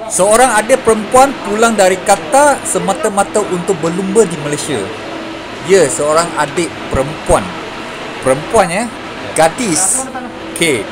Seorang adik perempuan pulang dari Qatar semata-mata untuk berlumba di Malaysia. Ya, seorang adik perempuan. Perempuan ya, gadis. Okey.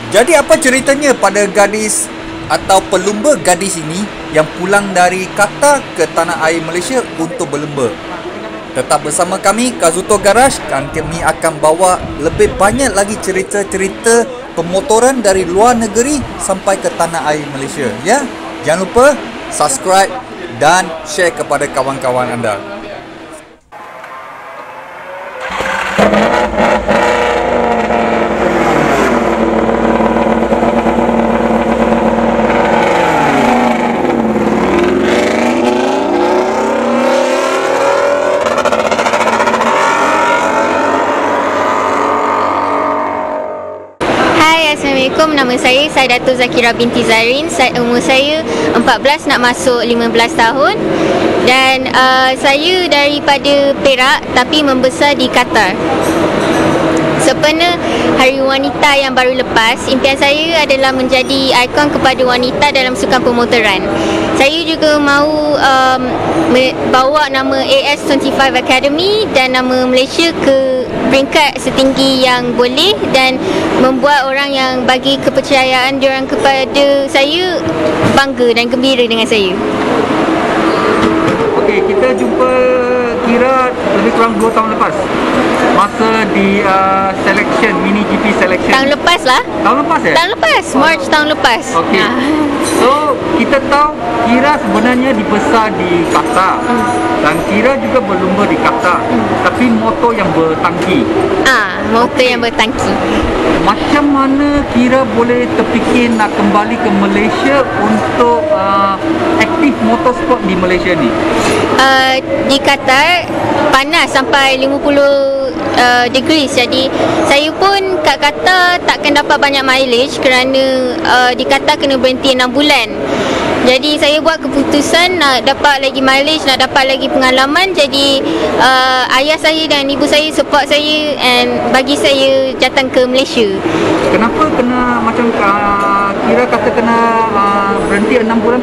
Jadi apa ceritanya pada gadis atau pelumba gadis ini yang pulang dari Qatar ke tanah air Malaysia untuk berlumba? Tetap bersama kami, Kazuto Garage, dan kami akan bawa lebih banyak lagi cerita-cerita pemotoran dari luar negeri sampai ke tanah air Malaysia. Ya, jangan lupa subscribe dan share kepada kawan-kawan anda. Assalamualaikum, nama saya Dato' Zakira binti Zarin. Umur saya 14 nak masuk 15 tahun. Dan saya daripada Perak tapi membesar di Qatar. Sempena Hari Wanita yang baru lepas, impian saya adalah menjadi ikon kepada wanita dalam sukan pemotoran. Saya juga mahu bawa nama AS25 Academy dan nama Malaysia ke peringkat setinggi yang boleh dan membuat orang yang bagi kepercayaan diorang kepada saya bangga dan gembira dengan saya. Okey, kita jumpa kira lebih kurang 2 tahun lepas. Masa di selection, mini GP selection. Tahun lepas lah. Tahun lepas ya? Tahun lepas, March tahun lepas. Okey. So, kita tahu Kira sebenarnya dibesar di Qatar. Dan Kira juga berlumba di Qatar. Tapi motor yang bertangki. Motor yang bertangki. Macam mana Kira boleh terfikir nak kembali ke Malaysia untuk aktif motorsport di Malaysia ni? Di Qatar panas sampai 50 degrees. Jadi saya pun kat Qatar takkan dapat banyak mileage kerana di Qatar kena berhenti 6 bulan. Jadi saya buat keputusan nak dapat lagi mileage, nak dapat lagi pengalaman. Jadi ayah saya dan ibu saya support saya and bagi saya datang ke Malaysia. Kenapa kena macam Kira kata kena berhenti 6 bulan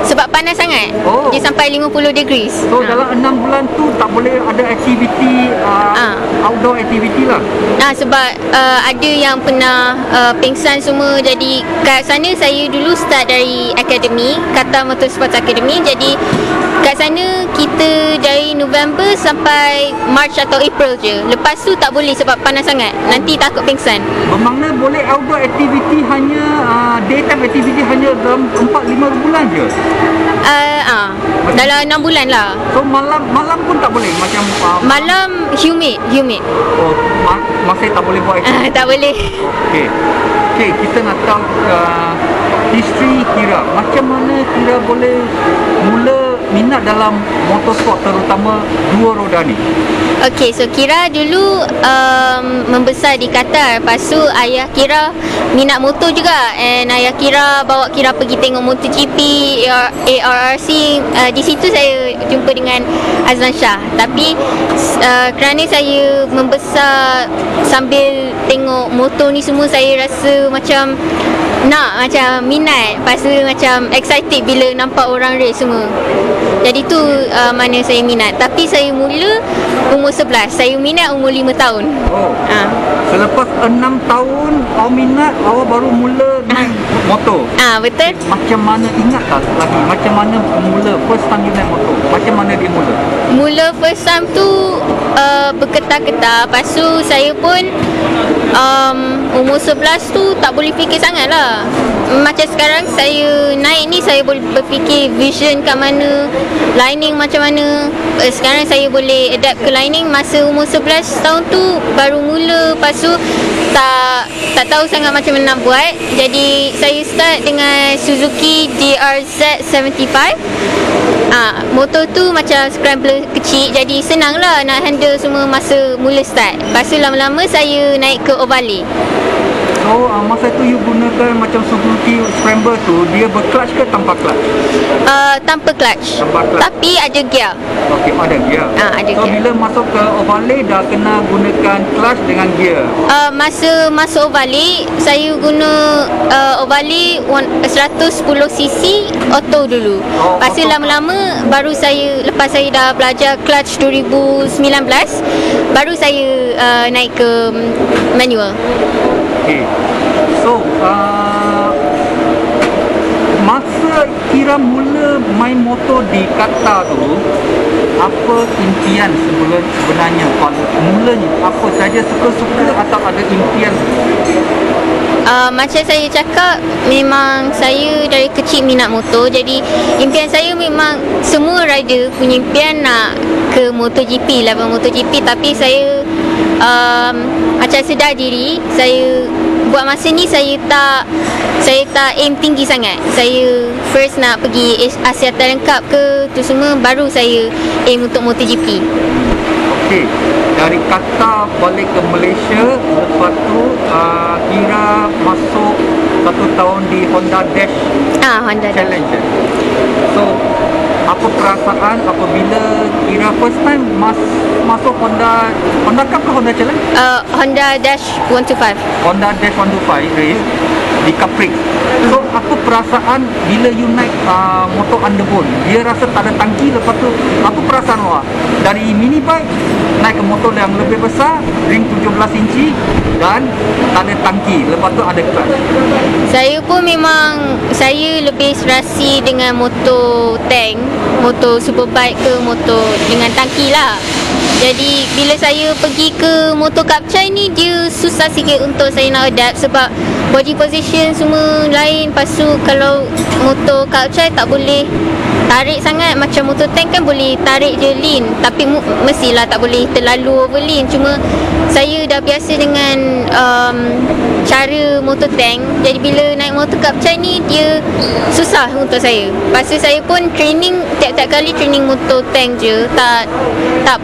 sebab panas sangat. Dia sampai 50 degrees. So dalam 6 bulan tu tak boleh ada aktiviti outdoor activity lah. Sebab ada yang pernah pingsan semua. Jadi kat sana saya dulu start dari akademi Qatar Motorsport Academy. Jadi kat sana kita dari November sampai March atau April je. Lepas tu tak boleh sebab panas sangat. Nanti takut pingsan. Bermakna boleh outdoor activity hanya daytime activity hanya dalam 4-5 bulan je. Dalam 6 bulan lah. So malam pun tak boleh macam malam humid. Masih tak boleh buat activity. Tak boleh. Okey, kita nak tahu history Kira. Macam mana Kira boleh mula minat dalam motorsport terutama dua roda ni? Okey, so Kira dulu membesar di Qatar. Lepas tu ayah Kira minat motor juga. And ayah Kira bawa Kira pergi tengok MotoGP, ARRC. Di situ saya jumpa dengan Azlan Shah. Tapi kerana saya membesar sambil tengok motor ni semua, saya rasa macam minat. Lepas tu macam excited bila nampak orang race semua. Jadi tu mana saya minat. Tapi saya mula umur 11. Saya minat umur 5 tahun. Selepas 6 tahun awak minat, awak baru mula naik motor. Betul. Macam mana, ingat tak lagi macam mana mula first time you naik motor? Macam mana dia mula? Mula first time tu bergetar-getar. Lepas tu saya pun umur 11 tu tak boleh fikir sangat lah. Macam sekarang saya naik ni, saya boleh berfikir vision kat mana, lining macam mana. Sekarang saya boleh adapt ke lining. Masa umur 11 tahun tu baru mula. Lepas tu tak tahu sangat macam mana nak buat. Jadi saya start dengan Suzuki DRZ 75. Motor tu macam scrambler kecil. Jadi senang lah nak handle semua masa mula start. Lepas tu lama-lama saya naik ke Ovale. So masa tu you guna menggunakan macam Suzuki Scrambler tu, dia berclutch ke tanpa clutch? Tanpa clutch. Tanpa clutch. Tapi ada gear. Okey, ada gear. Ada so gear. bila masuk ke overlay dah kena gunakan clutch dengan gear. Masa masuk overlay, saya guna overlay 110cc auto dulu. Lepas tu lama-lama baru saya, lepas saya dah belajar clutch 2019, baru saya naik ke manual. Okay. So, masa Kira mula main motor di Qatar tu, apa impian sebenarnya? Mulanya apa saja, suka-suka atau ada impian? Macam saya cakap, memang saya dari kecil minat motor. Jadi impian saya memang, semua rider punya impian nak ke MotoGP, level MotoGP. Tapi saya macam sedar diri, saya buat masa ni saya tak aim tinggi sangat. Saya first nak pergi Asia Talent Cup ke tu semua, baru saya aim untuk MotoGP. Okey, dari Qatar balik ke Malaysia, lepas tu Kira masuk 1 tahun di Honda Dash Honda Challenge. So, apa perasaan apabila Kira first time masuk Honda Cup ke Honda Challenge? Honda Dash 125. Honda Dash 125 race di Capri. So, apa perasaan bila you naik motor underbone? Dia rasa tak ada tangki, lepas tu apa perasaan awak? Dari mini bike naik ke motor yang lebih besar, ring 17 inci dan tak ada tangki, lepas tu ada clutch. Saya pun memang, saya lebih serasi dengan motor tank, motor superbike ke motor dengan tangki lah. Jadi bila saya pergi ke motor Kapcai ni, dia susah sikit untuk saya nak adapt sebab body position semua lain. Lepas tu kalau motor Kapcai tak boleh tarik sangat, macam motor tank kan boleh tarik je lean, tapi mestilah tak boleh terlalu over lean. Cuma saya dah biasa dengan cara motor tank, jadi bila naik motor Kapcai ni dia susah untuk saya. Lepas tu saya pun training, tiap-tiap kali training motor tank je, tak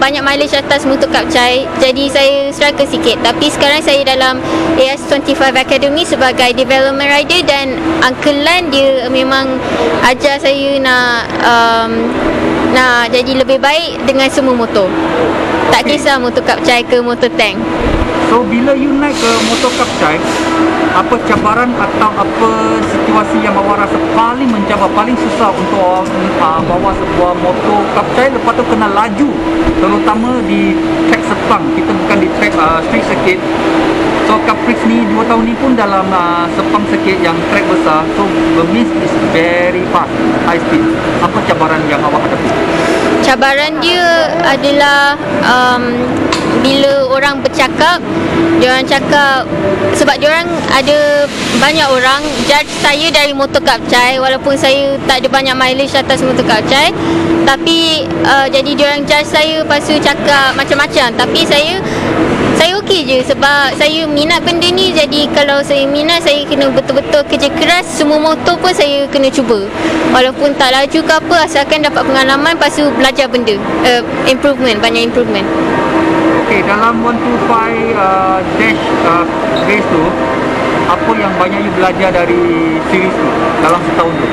banyak mileage atas motor Kapcai, jadi saya struggle sikit. Tapi sekarang saya dalam AS25 Academy sebagai development rider, dan Uncle Lan dia memang ajar saya nak jadi lebih baik dengan semua motor. Tak kisah motor Kapcai ke motor tank. So, bila you naik ke motor Kapcai, apa cabaran atau apa situasi yang awak rasa paling mencabar, paling susah untuk bawa sebuah motor Kapcai lepas tu kena laju, terutama di track Sepang? Kita bukan di track street circuit. So, Caprice ni 2 tahun ni pun dalam Sepang circuit yang track besar. So, bermis is very fast, high speed. Apa cabaran yang awak hadapi? Cabaran dia adalah bila orang bercakap, diorang cakap, sebab diorang ada banyak orang judge saya dari motor Kapcai, walaupun saya tak ada banyak mileage atas motor Kapcai. Tapi jadi diorang judge saya, lepas tu cakap macam-macam. Tapi saya okey je sebab saya minat benda ni. Jadi kalau saya minat, saya kena betul-betul kerja keras. Semua motor pun saya kena cuba, walaupun tak laju ke apa, asalkan dapat pengalaman, lepas tu belajar benda, improvement, banyak improvement. Okay, dalam 125 Dash race tu, apa yang banyak you belajar dari series tu dalam setahun tu?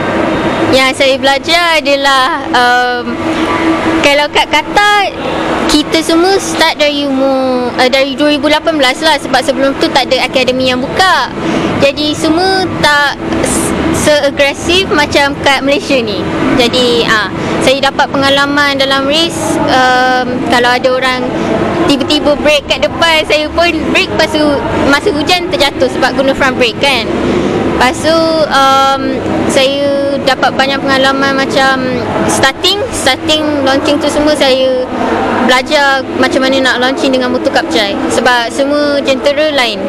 Yang saya belajar adalah kalau kat Qatar, kita semua start dari 2018 lah, sebab sebelum tu tak ada akademi yang buka. Jadi semua tak se-agresif macam kat Malaysia ni. Jadi saya dapat pengalaman dalam race. Kalau ada orang tiba-tiba brake kat depan, saya pun brake, lepas tu masa hujan terjatuh sebab guna front brake kan. Lepas tu saya dapat banyak pengalaman macam starting launching tu semua. Saya belajar macam mana nak launching dengan motor Kapcai, sebab semua jentera lain.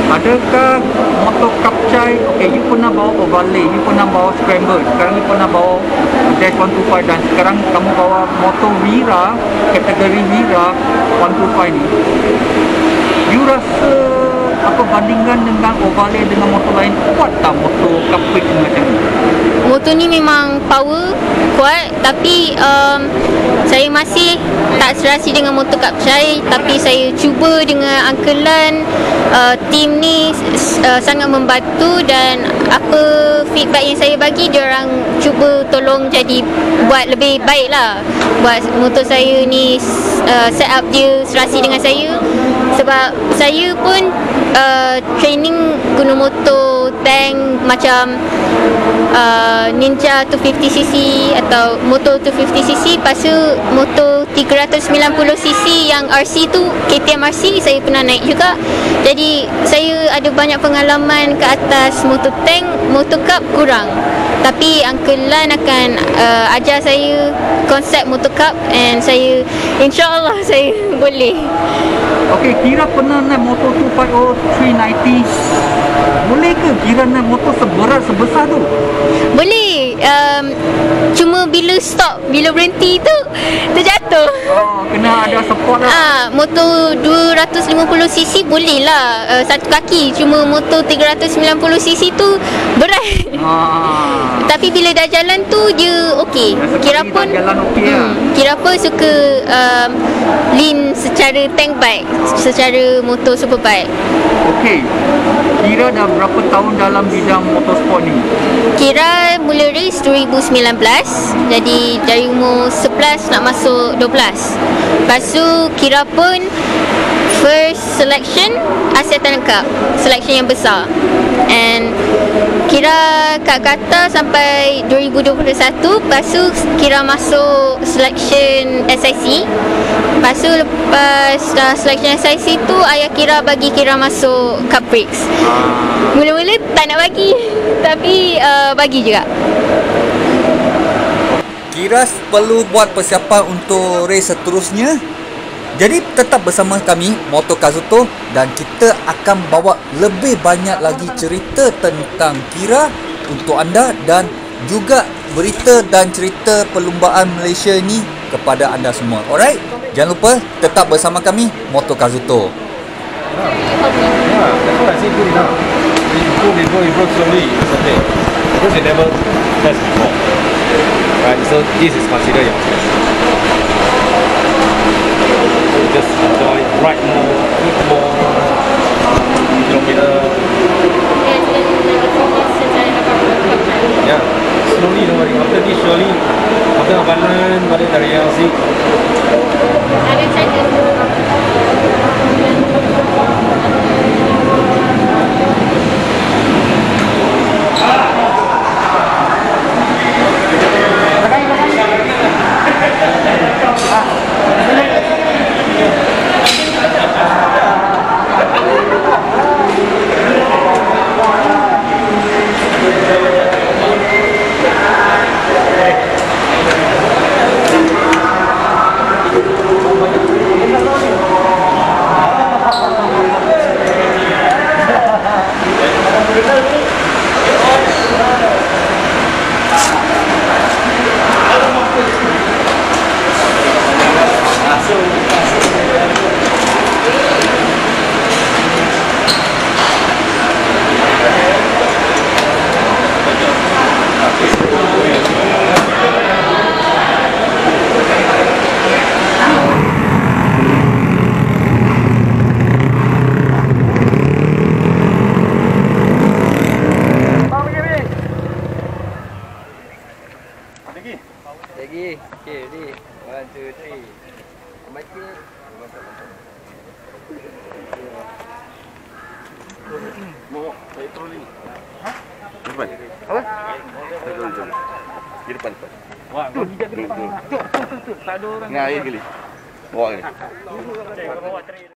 Adakah motor Kapcai, okay, you pernah bawa overlay, you pernah bawa scramble, sekarang you pernah bawa Dash 125, dan sekarang kamu bawa motor Wira, kategori Wira 125 ni, you rasa apa bandingan dengan overlay dengan motor lain? Kuat tak motor Capri macam ni? Motor motor ni memang power kuat, tapi saya masih tak serasi dengan motor Kapcai, tapi saya cuba dengan Uncle Lan. Tim ni sangat membantu, dan apa feedback yang saya bagi, diorang cuba tolong jadi buat lebih baik lah, buat motor saya ni set up dia serasi dengan saya. Sebab saya pun training guna motor tank macam Ninja 250cc atau motor 250cc, lepas tu motor 390cc yang RC tu, KTM RC saya pernah naik juga. Jadi saya ada banyak pengalaman ke atas motor tank. Motor cup kurang, tapi Uncle Lan akan ajar saya konsep motor cup, and saya insyaAllah saya boleh. Okey, Kira pernah naik motor 250 390. Boleh ke Kira naik motor seberat sebesar tu? Boleh. Cuma bila stop, bila berhenti tu terjatuh. Oh, kena ada support lah. Motor 250cc boleh lah, satu kaki. Cuma motor 390cc tu berat. Tapi bila dah jalan tu dia okey. Kira pun jalan okey lah. Kira pun suka lean secara tank bike, secara motor superbike. Okey, Kira dah berapa tahun dalam bidang motorsport ni? Kira mula race 2019. Jadi dari umur 11 nak masuk 12. Lepas tu Kira pun first selection Asia Talent Cup, selection yang besar. And Kira kat Qatar sampai 2021. Lepas tu Kira masuk selection SIC. Lepas tu lepas dah selection SIC tu, ayah Kira bagi Kira masuk Cup Prix. Mula-mula tak nak bagi, tapi bagi juga. Kira perlu buat persiapan untuk race seterusnya. Jadi tetap bersama kami Moto Kazuto, dan kita akan bawa lebih banyak lagi cerita tentang Kira untuk anda, dan juga berita dan cerita perlumbaan Malaysia ni kepada anda semua. Alright? Jangan lupa tetap bersama kami Moto Kazuto. Yeah, that's what I say good enough. You broke slowly, it's okay. Because you never test before. Right, so this is considered your test. So you just enjoy, ride more, put more kilometer. Yeah, slowly, don't worry. After this, surely, after Abanan, balik dari LC. I'm excited. Lagi. Okay, ready. 1, 2, 3. Michael. Mau saya troli. Hah? Depan. Apa? Di depan. Wah, bagi dia ke depan. Jom, tu. Tak ada orang. Ni air kali. Bawa ni.